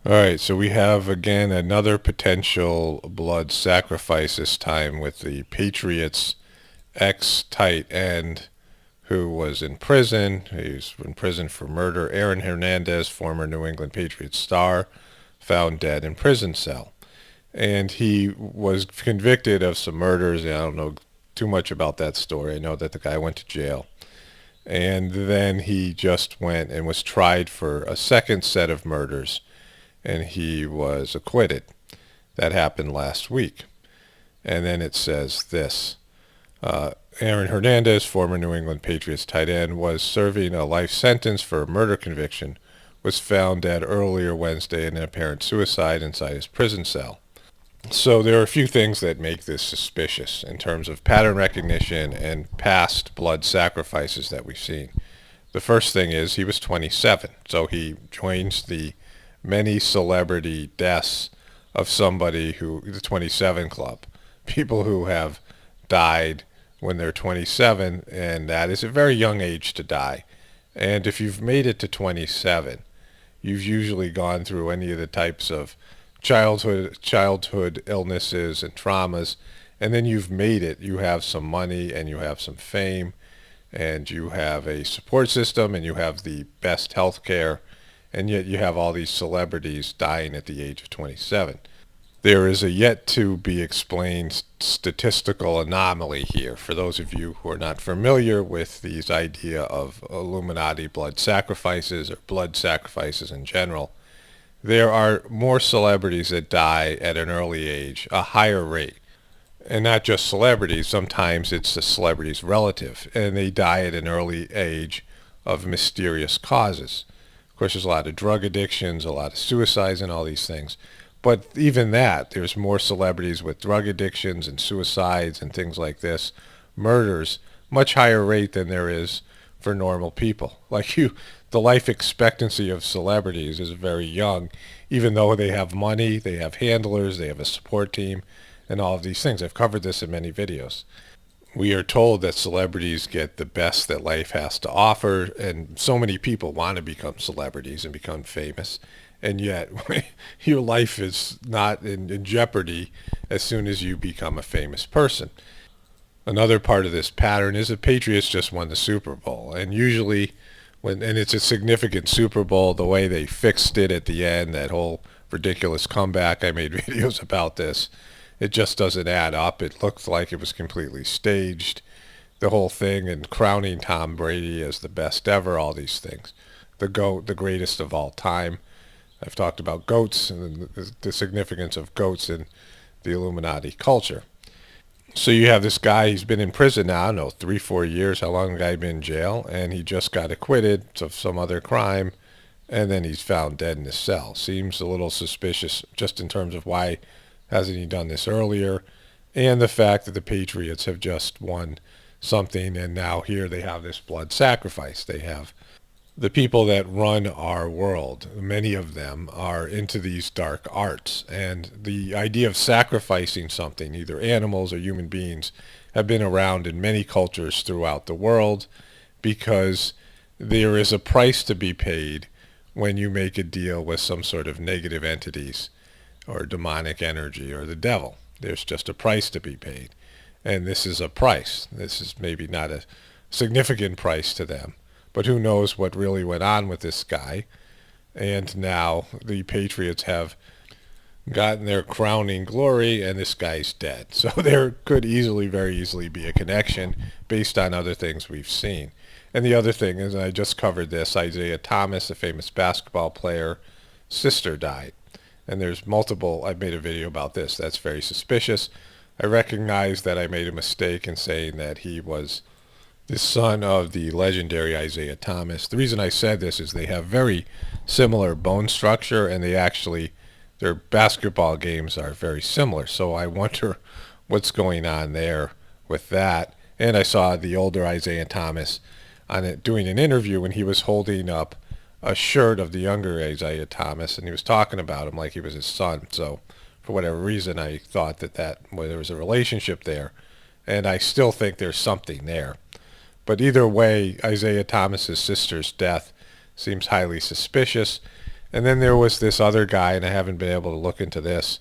All right, so we have again another potential blood sacrifice, this time with the Patriots ex-tight end who was in prison. He's in prison for murder. Aaron Hernandez, former New England Patriots star, found dead in prison cell. And he was convicted of some murders. I don't know too much about that story. I know that the guy went to jail. And then he just went and was tried for a second set of murders, and he was acquitted. That happened last week. And then it says this. Uh, Aaron Hernandez, former New England Patriots tight end, was serving a life sentence for a murder conviction, was found dead earlier Wednesday in an apparent suicide inside his prison cell. So there are a few things that make this suspicious in terms of pattern recognition and past blood sacrifices that we've seen. The first thing is he was 27, so he joins the many celebrity deaths of somebody who, the 27 Club, people who have died when they're 27, and that is a very young age to die. And if you've made it to 27, you've usually gone through any of the types of childhood illnesses and traumas, and then you've made it. You have some money and you have some fame, and you have a support system, and you have the best health care, and yet you have all these celebrities dying at the age of 27. There is a yet to be explained statistical anomaly here. For those of you who are not familiar with these idea of Illuminati blood sacrifices or blood sacrifices in general, there are more celebrities that die at an early age, a higher rate. And not just celebrities, sometimes it's the celebrity's relative, and they die at an early age of mysterious causes. Of course, there's a lot of drug addictions, a lot of suicides, and all these things. But even that, there's more celebrities with drug addictions and suicides and things like this, murders, much higher rate than there is for normal people. Like you, the life expectancy of celebrities is very young, even though they have money, they have handlers, they have a support team, and all of these things. I've covered this in many videos. We are told that celebrities get the best that life has to offer, and so many people want to become celebrities and become famous, and yet your life is not in jeopardy as soon as you become a famous person. Another part of this pattern is the Patriots just won the Super Bowl, and usually and it's a significant Super Bowl, the way they fixed it at the end, that whole ridiculous comeback. I made videos about this. It just doesn't add up. It looked like it was completely staged, the whole thing, and crowning Tom Brady as the best ever, all these things. The GOAT, the greatest of all time. I've talked about goats and the significance of goats in the Illuminati culture. So you have this guy, he's been in prison now, I don't know, 3, 4 years, how long the guy been in jail, and he just got acquitted of some other crime, and then he's found dead in his cell. Seems a little suspicious just in terms of why hasn't he done this earlier, and the fact that the Patriots have just won something, and now here they have this blood sacrifice. They have the people that run our world, many of them are into these dark arts. And the idea of sacrificing something, either animals or human beings, have been around in many cultures throughout the world because there is a price to be paid when you make a deal with some sort of negative entities or demonic energy or the devil. There's just a price to be paid. And this is a price. This is maybe not a significant price to them, but who knows what really went on with this guy. And now the Patriots have gotten their crowning glory, and this guy's dead. So there could easily, very easily be a connection based on other things we've seen. And the other thing is, and I just covered this, Isaiah Thomas, a famous basketball player, sister died. And there's multiple, I've made a video about this. That's very suspicious. I recognize that I made a mistake in saying that he was the son of the legendary Isaiah Thomas. The reason I said this is they have very similar bone structure, and their basketball games are very similar. So I wonder what's going on there with that. And I saw the older Isaiah Thomas on it doing an interview, and he was holding up a shirt of the younger Isaiah Thomas, and he was talking about him like he was his son. So for whatever reason, I thought that there was a relationship there, and I still think there's something there. But either way, Isaiah Thomas's sister's death seems highly suspicious. And then there was this other guy, and I haven't been able to look into this,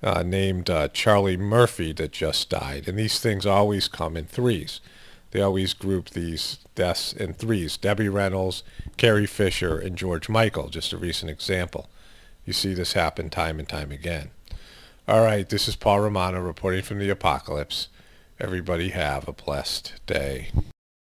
named Charlie Murphy that just died. And these things always come in threes. They always group these deaths in threes. Debbie Reynolds, Carrie Fisher, and George Michael, just a recent example. You see this happen time and time again. All right, this is Paul Romano reporting from the apocalypse. Everybody have a blessed day.